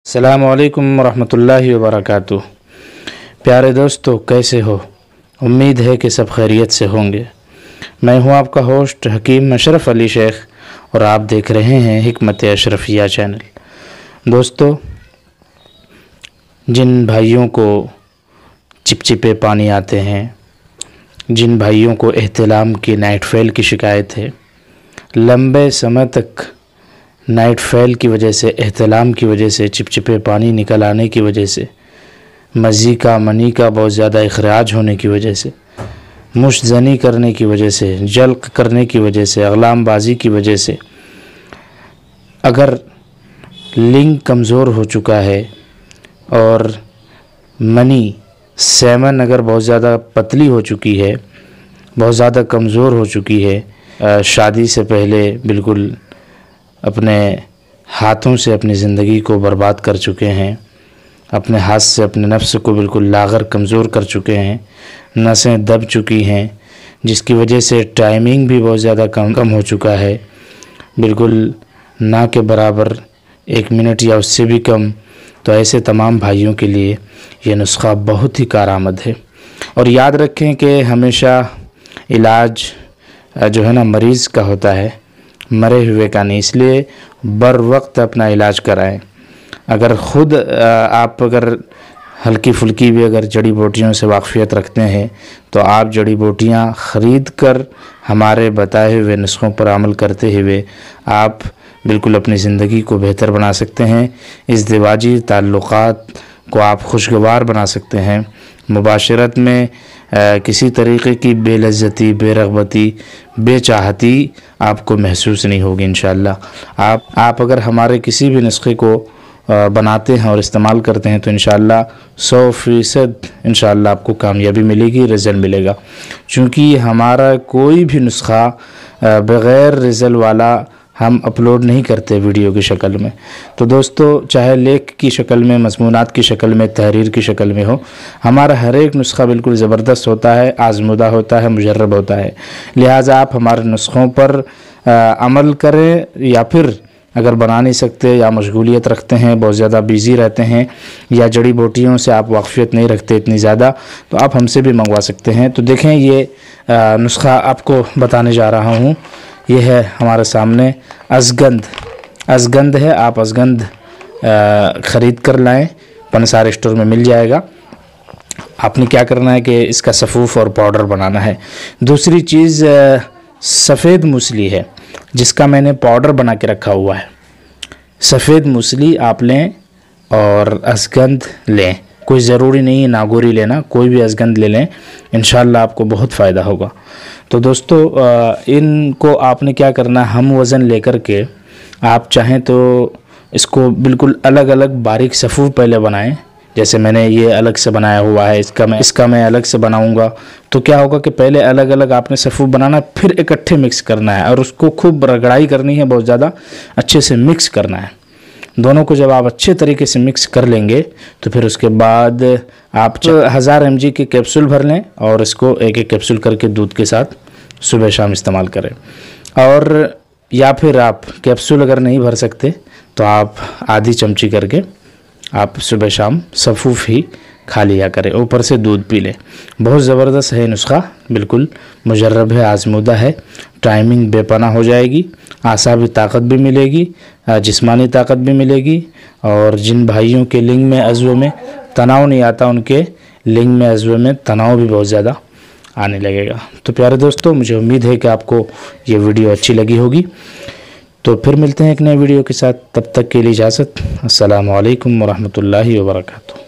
अस्सलामुअलैकुम रहमतुल्लाहि व बरकातुहू। प्यारे दोस्तों, कैसे हो? उम्मीद है कि सब खैरियत से होंगे। मैं हूं आपका होस्ट हकीम अशरफ अली शेख और आप देख रहे हैं हिकमत अशरफिया चैनल। दोस्तों, जिन भाइयों को चिपचिपे पानी आते हैं, जिन भाइयों को एहतिलाम की नाइट फेल की शिकायत है, लंबे समय तक नाइट फेल की वजह से, एहतिलाम की वजह से, चिपचिपे पानी निकल आने की वजह से, मज़ी का मनी का बहुत ज़्यादा इखराज होने की वजह से, मुश्तज़नी करने की वजह से, जल्क करने की वजह से, अगलामबाजी की वजह से, अगर लिंग कमज़ोर हो चुका है और मनी सेमन अगर बहुत ज़्यादा पतली हो चुकी है, बहुत ज़्यादा कमज़ोर हो चुकी है, शादी से पहले बिल्कुल अपने हाथों से अपनी ज़िंदगी को बर्बाद कर चुके हैं, अपने हाथ से अपने नफ्स को बिल्कुल लागर कमज़ोर कर चुके हैं, नसें दब चुकी हैं, जिसकी वजह से टाइमिंग भी बहुत ज़्यादा कम हो चुका है, बिल्कुल ना के बराबर 1 मिनट या उससे भी कम। तो ऐसे तमाम भाइयों के लिए ये नुस्खा बहुत ही कारआमद है। और याद रखें कि हमेशा इलाज जो है ना मरीज़ का होता है, मरे हुए का नहीं, इसलिए बर वक्त अपना इलाज कराएं। अगर ख़ुद आप अगर हल्की फुल्की भी अगर जड़ी बूटियों से वाक़फ़ियत रखते हैं तो आप जड़ी बूटियाँ ख़रीद कर हमारे बताए हुए नुस्ख़ों पर अमल करते हुए आप बिल्कुल अपनी ज़िंदगी को बेहतर बना सकते हैं। इज़्दिवाजी ताल्लुक़ात को आप खुशगवार बना सकते हैं। मुबाशरत में किसी तरीक़े की बेलज़्ज़ती, बेरग़बती, बेचाहती आपको महसूस नहीं होगी इंशाअल्लाह। आप अगर हमारे किसी भी नुस्खे को बनाते हैं और इस्तेमाल करते हैं तो इंशाअल्लाह 100% इंशाअल्लाह आपको कामयाबी मिलेगी, रिज़ल्ट मिलेगा। चूँकि हमारा कोई भी नुस्खा बग़ैर रिज़ल्ट वाला हम अपलोड नहीं करते वीडियो की शक्ल में। तो दोस्तों, चाहे लेख की शक्ल में, मज़मूनात की शक्ल में, तहरीर की शक्ल में हो, हमारा हर एक नुस्खा बिल्कुल ज़बरदस्त होता है, आज़मुदा होता है, मुजर्रब होता है। लिहाजा आप हमारे नुस्खों पर अमल करें, या फिर अगर बना नहीं सकते या मशगूलियत रखते हैं, बहुत ज़्यादा बिज़ी रहते हैं, या जड़ी बूटियों से आप वाक़फ़ियत नहीं रखते इतनी ज़्यादा, तो आप हमसे भी मंगवा सकते हैं। तो देखें, ये नुस्खा आपको बताने जा रहा हूँ। ये है हमारे सामने अज़गंध है। आप अज़गंध ख़रीद कर लाएं, पंसार स्टोर में मिल जाएगा। आपने क्या करना है कि इसका सफ़ूफ़ और पाउडर बनाना है। दूसरी चीज़ सफ़ेद मूसली है, जिसका मैंने पाउडर बना के रखा हुआ है। सफ़ेद मूसली आप लें और अज़गंध लें। कोई ज़रूरी नहीं है नागोरी लेना, कोई भी अज़गंध ले लें, इंशाअल्लाह आपको बहुत फ़ायदा होगा। तो दोस्तों, इनको आपने क्या करना, हम वज़न लेकर के आप चाहें तो इसको बिल्कुल अलग अलग बारीक सफ़ूफ़ पहले बनाएं। जैसे मैंने ये अलग से बनाया हुआ है, इसका मैं अलग से बनाऊंगा। तो क्या होगा कि पहले अलग अलग आपने सफ़ूफ़ बनाना, फिर इकट्ठे मिक्स करना है और उसको खूब रगड़ाई करनी है, बहुत ज़्यादा अच्छे से मिक्स करना है। दोनों को जब आप अच्छे तरीके से मिक्स कर लेंगे तो फिर उसके बाद आप 1000 mg के कैप्सूल भर लें और इसको एक एक कैप्सूल करके दूध के साथ सुबह शाम इस्तेमाल करें। और या फिर आप कैप्सूल अगर नहीं भर सकते तो आप आधी चमची करके आप सुबह शाम सफ़ूफ़ ही खा लिया करें, ऊपर से दूध पी लें। बहुत ज़बरदस्त है नुस्खा, बिल्कुल मुजर्रब है, आज़मूदा है। टाइमिंग बेपनाह हो जाएगी, आसाबी ताकत भी मिलेगी, जिस्मानी ताकत भी मिलेगी। और जिन भाइयों के लिंग में, अज़्व में तनाव नहीं आता, उनके लिंग में, अज़्व में तनाव भी बहुत ज़्यादा आने लगेगा। तो प्यारे दोस्तों, मुझे उम्मीद है कि आपको ये वीडियो अच्छी लगी होगी। तो फिर मिलते हैं एक नए वीडियो के साथ, तब तक के लिए इजाज़त। अस्सलामु अलैकुम व रहमतुल्लाहि व बरकातुहू।